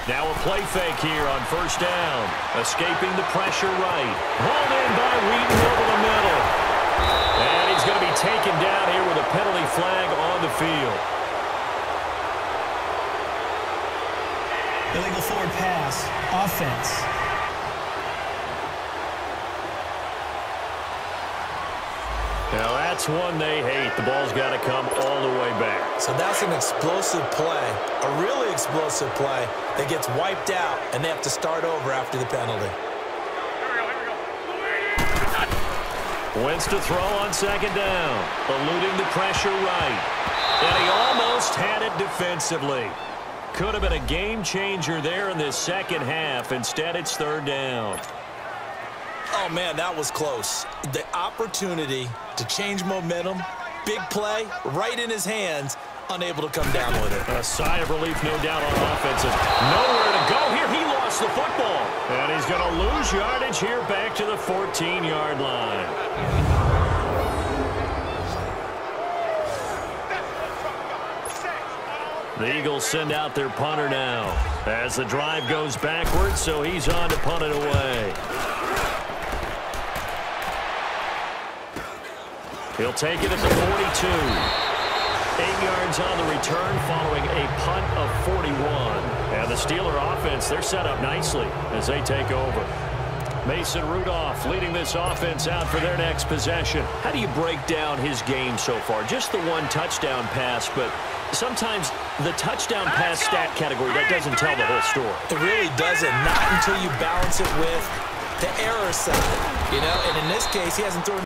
Now a play fake here on first down. Escaping the pressure right. Hauled in by Wheaton over the middle. And he's going to be taken down here with a penalty flag on the field. Illegal forward pass, offense. Now that's one they hate. The ball's got to come all the way back. So that's an explosive play, a really explosive play that gets wiped out, and they have to start over after the penalty. Wentz to throw on second down, eluding the pressure right. And he almost had it defensively. Could have been a game changer there in this second half. Instead, it's third down. Oh, man, that was close. The opportunity to change momentum, big play, right in his hands, unable to come down with it. A sigh of relief, no doubt, on offensive. Nowhere to go here. He lost the football. And he's going to lose yardage here back to the 14-yard line. The Eagles send out their punter now as the drive goes backwards, so he's on to punt it away. He'll take it at the 42. 8 yards on the return following a punt of 41. And the Steeler offense, they're set up nicely as they take over. Mason Rudolph leading this offense out for their next possession. How do you break down his game so far? Just the one touchdown pass, but sometimes the touchdown pass stat category, that doesn't tell the whole story. It really doesn't, not until you balance it with the error side. You know, and in this case, he hasn't thrown